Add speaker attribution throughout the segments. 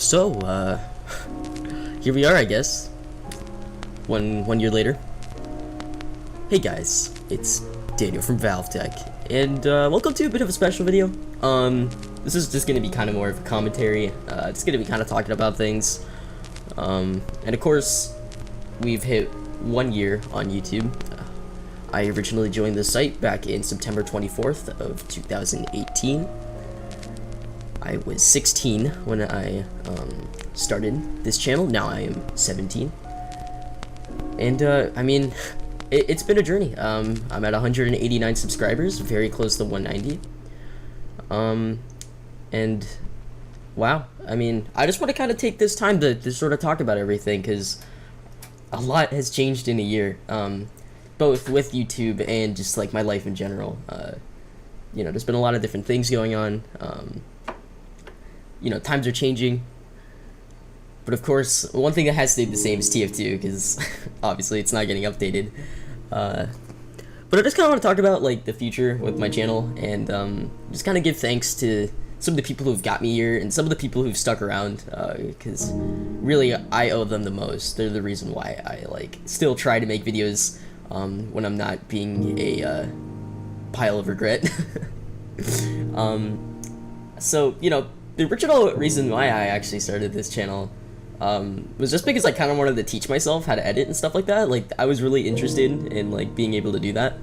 Speaker 1: So, here we are, I guess. One year later. Hey guys, it's Daniel from Valve Tech, and welcome to a bit of a special video. This is just gonna be kind of more of a commentary. It's gonna be kind of talking about things. And of course, we've hit 1 year on YouTube. I originally joined the site back in September 24th of 2018. I was 16 when I started this channel. Now I am 17. And I mean, it's been a journey. I'm at 189 subscribers, very close to 190. And wow, I mean, I just want to kind of take this time to sort of talk about everything, because a lot has changed in a year, both with YouTube and just like my life in general. You know, there's been a lot of different things going on. You know, times are changing, but of course, one thing that has stayed the same is TF2, because obviously it's not getting updated. But I just kind of want to talk about like the future with my channel, and just kind of give thanks to some of the people who've got me here and some of the people who've stuck around, because really I owe them the most. They're the reason why I like still try to make videos when I'm not being a pile of regret. So you know, the original reason why I actually started this channel was just because I kind of wanted to teach myself how to edit and stuff like that. Like, I was really interested in like being able to do that.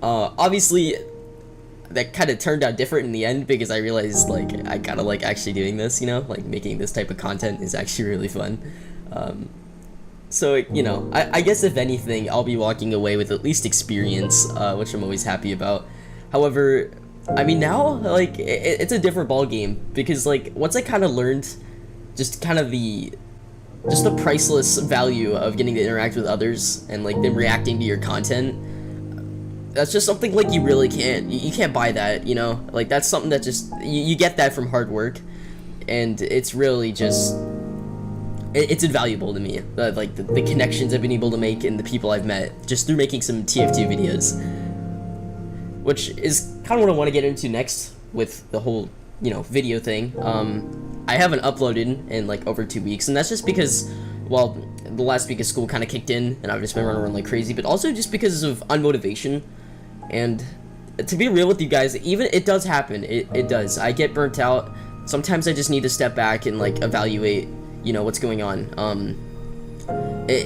Speaker 1: Obviously, that kind of turned out different in the end, because I realized like I kind of like actually doing this. You know, like making this type of content is actually really fun. So you know, I guess if anything, I'll be walking away with at least experience, which I'm always happy about. However, I mean, now, like, it's a different ball game, because, like, once I kind of learned just kind of the priceless value of getting to interact with others and, like, them reacting to your content, that's just something, like, you really can't, you can't buy that, you know? Like, that's something that just, you get that from hard work, and it's really just, it's invaluable to me. Like, the connections I've been able to make and the people I've met just through making some TF2 videos. Which is kind of what I want to get into next with the whole, you know, video thing. I haven't uploaded in like over 2 weeks, and that's just because, well, the last week of school kind of kicked in, and I've just been running around like crazy, but also just because of unmotivation. And to be real with you guys, even it does happen. It does. I get burnt out. Sometimes I just need to step back and like evaluate, you know, what's going on.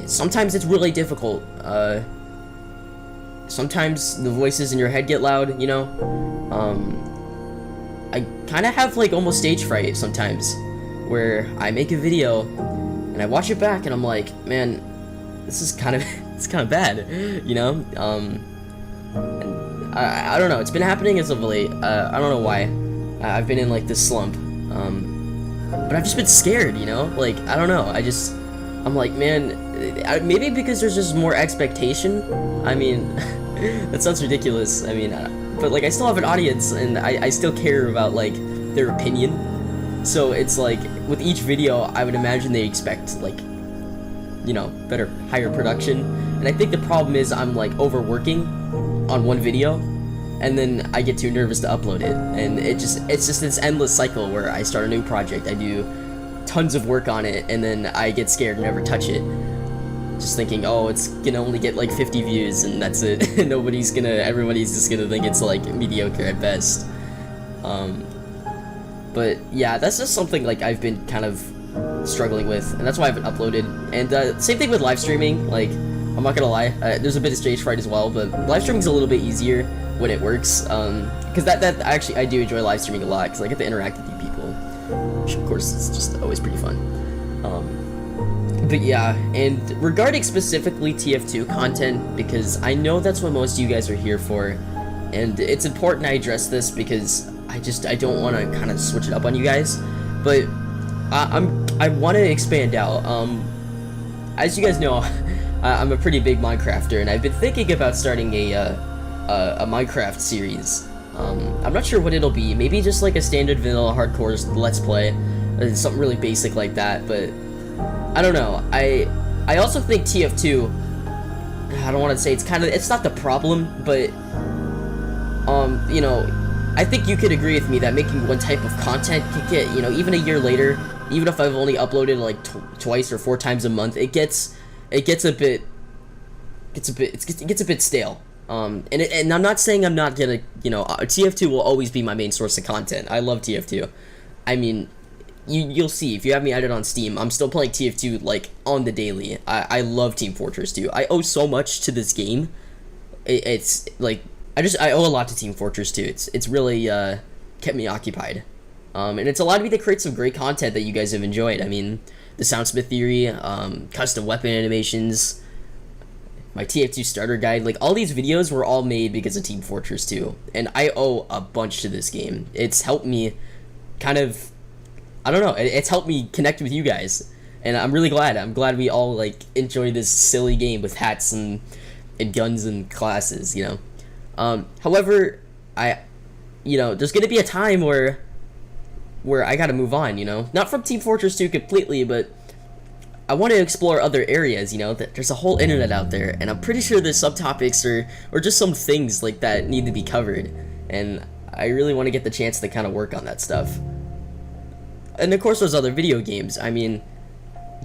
Speaker 1: Sometimes it's really difficult. Sometimes the voices in your head get loud, you know? I kind of have, like, almost stage fright sometimes, where I make a video, and I watch it back, and I'm like, man, this is kind of, it's kind of bad, you know? And I don't know, it's been happening as of late. I don't know why. I've been in, like, this slump, but I've just been scared, you know? Like, I don't know, I'm like, man, maybe because there's just more expectation. I mean, that sounds ridiculous. I mean, but like, I still have an audience, and I still care about like their opinion. So it's like with each video, I would imagine they expect like, you know, better, higher production. And I think the problem is I'm like overworking on one video, and then I get too nervous to upload it, and it's just this endless cycle where I start a new project, I do tons of work on it, and then I get scared and never touch it, just thinking, oh, it's gonna only get like 50 views and that's it. Everybody's just gonna think it's like mediocre at best. But yeah, that's just something like I've been kind of struggling with, and that's why I haven't uploaded. And same thing with live streaming. Like, I'm not gonna lie, there's a bit of stage fright as well, but live streaming's a little bit easier when it works, because that actually, I do enjoy live streaming a lot, because I get to interact with you people, which of course is just always pretty fun. But yeah, and regarding specifically TF2 content, because I know that's what most of you guys are here for, and it's important I address this, because I don't want to kind of switch it up on you guys, but I want to expand out. As you guys know, I'm a pretty big Minecrafter, and I've been thinking about starting a Minecraft series. I'm not sure what it'll be. Maybe just like a standard vanilla hardcore let's play, something really basic like that. But I don't know. I also think TF2, I don't want to say it's not the problem, but you know, I think you could agree with me that making one type of content could get, you know, even a year later, even if I've only uploaded like twice or 4 times a month, it gets a bit stale. And I'm not saying I'm not gonna, TF2 will always be my main source of content. I love TF2. I mean, you'll see if you have me added on Steam, I'm still playing TF2 like on the daily. I love Team Fortress 2. I owe so much to this game. It's like I owe a lot to Team Fortress 2. It's really kept me occupied. And it's allowed me to create some great content that you guys have enjoyed. I mean, the Soundsmith theory, custom weapon animations, my TF2 starter guide, like all these videos were all made because of Team Fortress 2, and I owe a bunch to this game. It's helped me kind of, I don't know, it's helped me connect with you guys, and I'm really glad. I'm glad we all like enjoy this silly game with hats and guns and classes, However, there's gonna be a time where I gotta move on, not from Team Fortress 2 completely, but I want to explore other areas, there's a whole internet out there, and I'm pretty sure there's subtopics or just some things like that need to be covered, and I really want to get the chance to kind of work on that stuff. And of course there's other video games. I mean,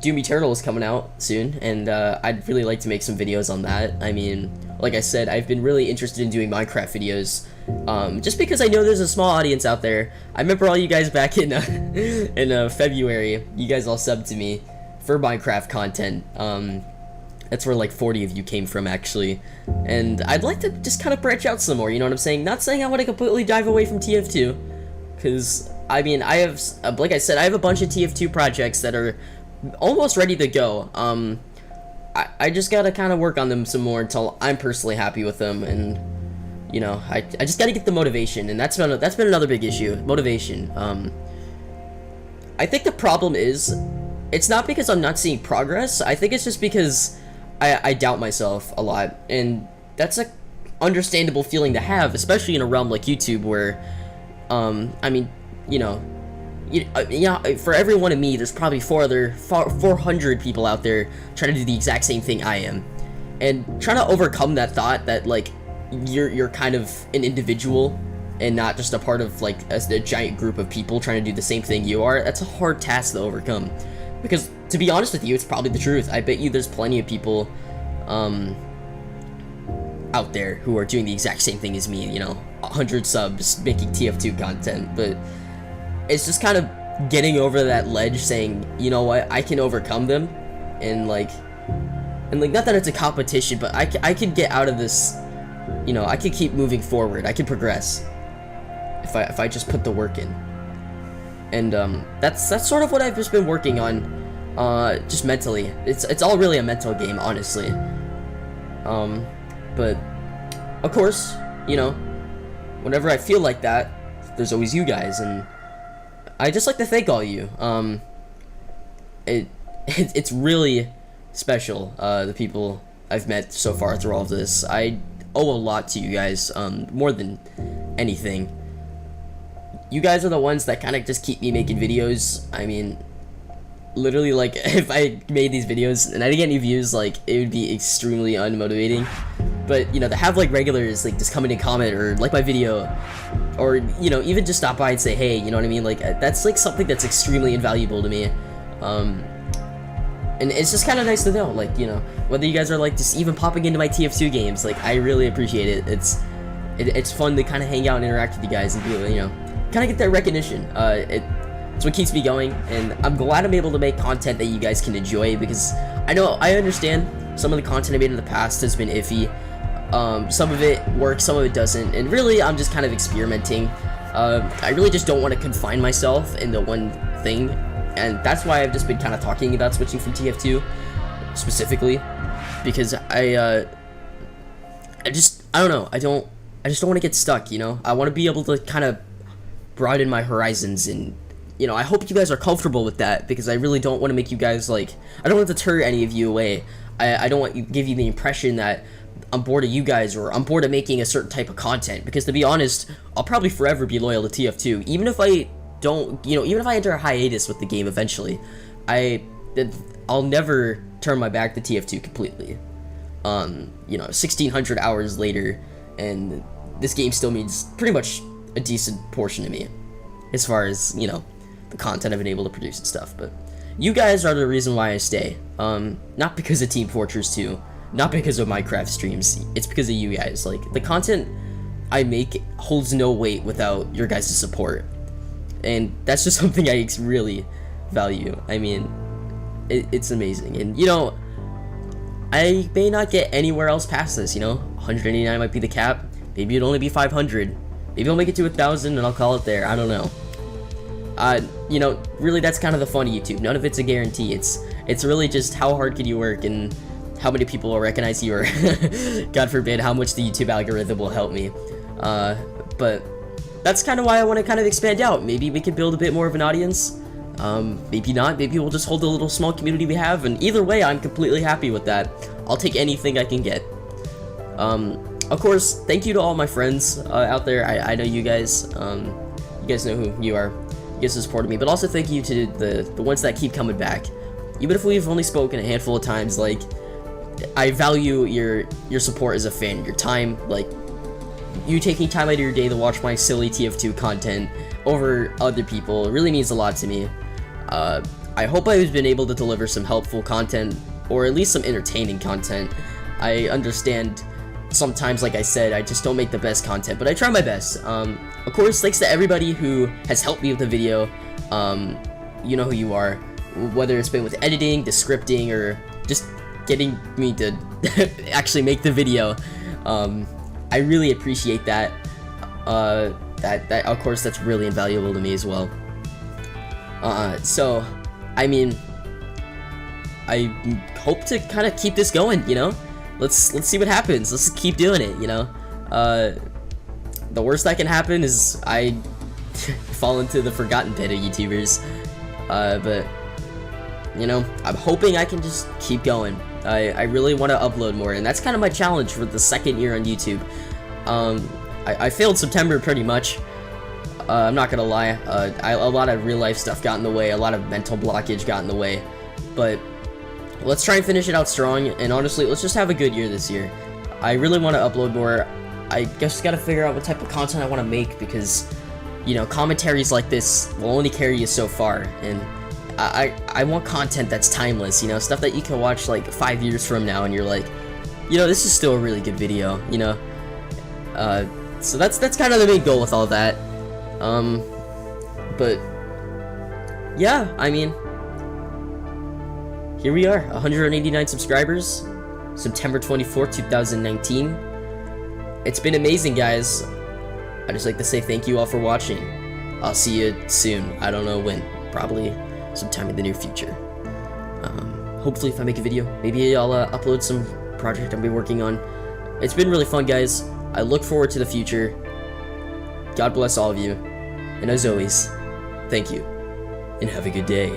Speaker 1: Doom Eternal is coming out soon, and I'd really like to make some videos on that. I mean, like I said, I've been really interested in doing Minecraft videos, just because I know there's a small audience out there. I remember all you guys back in February, you guys all subbed to me for Minecraft content. That's where like 40 of you came from, actually, and I'd like to just kind of branch out some more, you know what I'm saying? Not saying I want to completely dive away from TF2, because I mean, I have, like I said, I have a bunch of TF2 projects that are almost ready to go. I just gotta kind of work on them some more until I'm personally happy with them, and I just gotta get the motivation, and that's been another big issue, motivation. I think the problem is, it's not because I'm not seeing progress. I think it's just because I doubt myself a lot, and that's a understandable feeling to have, especially in a realm like YouTube where, I mean, for every one of me, there's probably 400 people out there trying to do the exact same thing I am, and trying to overcome that thought that like you're kind of an individual and not just a part of like a giant group of people trying to do the same thing you are. That's a hard task to overcome. Because, to be honest with you, it's probably the truth. I bet you there's plenty of people out there who are doing the exact same thing as me, 100 subs, making TF2 content, but it's just kind of getting over that ledge, saying, you know what, I can overcome them, and like, not that it's a competition, but I could get out of this, I could keep moving forward, I could progress, if I just put the work in. And that's sort of what I've just been working on, just mentally. It's all really a mental game, honestly. But of course, whenever I feel like that, there's always you guys, and I just like to thank all you. It's really special, the people I've met so far through all of this. I owe a lot to you guys, more than anything. You guys are the ones that kind of just keep me making videos. I mean, literally, like, if I made these videos and I didn't get any views, like, it would be extremely unmotivating. But, to have, like, regulars, like, just come in and comment or like my video, or, even just stop by and say, hey, you know what I mean? Like, that's, like, something that's extremely invaluable to me. And it's just kind of nice to know, like, whether you guys are, like, just even popping into my TF2 games, like, I really appreciate it. It's fun to kind of hang out and interact with you guys and be, kind of get that recognition. It's what keeps me going, and I'm glad I'm able to make content that you guys can enjoy, because I understand some of the content I made in the past has been iffy. Some of it works, some of it doesn't, and really I'm just kind of experimenting. I really just don't want to confine myself into one thing, and that's why I've just been kind of talking about switching from TF2 specifically, because I don't know, I just don't want to get stuck, I want to be able to kind of broaden my horizons, and I hope you guys are comfortable with that, because I really don't want to make you guys, like, I don't want to deter any of you away. I don't want to give you the impression that I'm bored of you guys, or I'm bored of making a certain type of content, because to be honest, I'll probably forever be loyal to TF2, even if I don't, even if I enter a hiatus with the game eventually. I'll never turn my back to TF2 completely. 1,600 hours later, and this game still means pretty much a decent portion to me, as far as, the content I've been able to produce and stuff. But you guys are the reason why I stay. Not because of Team Fortress 2, not because of Minecraft streams. It's because of you guys. Like, the content I make holds no weight without your guys' support, and that's just something I really value. I mean, it's amazing. And you know, I may not get anywhere else past this. You know, 189 might be the cap. Maybe it'll only be 500. Maybe I'll make it to 1,000 and I'll call it there. I don't know. You know, really, that's kind of the fun of YouTube. None of it's a guarantee. It's really just how hard can you work and how many people will recognize you, or God forbid, how much the YouTube algorithm will help me. But that's kind of why I want to kind of expand out. Maybe we could build a bit more of an audience. Maybe not. Maybe we'll just hold the little small community we have, and either way, I'm completely happy with that. I'll take anything I can get. Of course, thank you to all my friends out there. I know you guys. You guys know who you are. You guys have supported me, but also thank you to the ones that keep coming back. Even if we've only spoken a handful of times, like, I value your support as a fan, your time, like, you taking time out of your day to watch my silly TF2 content over other people. It really means a lot to me. I hope I've been able to deliver some helpful content, or at least some entertaining content. I understand sometimes, like I said, I just don't make the best content, but I try my best. Of course, thanks to everybody who has helped me with the video. You know who you are, whether it's been with editing, the scripting, or just getting me to actually make the video. I really appreciate that. That of course, that's really invaluable to me as well. So, I mean, I hope to kind of keep this going, you know? Let's see what happens. Let's keep doing it, you know? The worst that can happen is I fall into the forgotten pit of YouTubers. But, you know, I'm hoping I can just keep going. I really want to upload more, and that's kind of my challenge for the second year on YouTube. I failed September pretty much. I'm not gonna lie. A lot of real life stuff got in the way. A lot of mental blockage got in the way. But let's try and finish it out strong. And honestly, let's just have a good year this year. I really want to upload more. I just gotta figure out what type of content I want to make, because, you know, commentaries like this will only carry you so far. And I want content that's timeless. You know, stuff that you can watch like 5 years from now, and you're like, you know, this is still a really good video. You know. So that's kind of the main goal with all that. But yeah, I mean, here we are, 189 subscribers, September 24th, 2019. It's been amazing, guys. I'd just like to say thank you all for watching. I'll see you soon. I don't know when, probably sometime in the near future. Hopefully if I make a video, maybe I'll upload some project I've been working on. It's been really fun, guys. I look forward to the future. God bless all of you. And as always, thank you, and have a good day.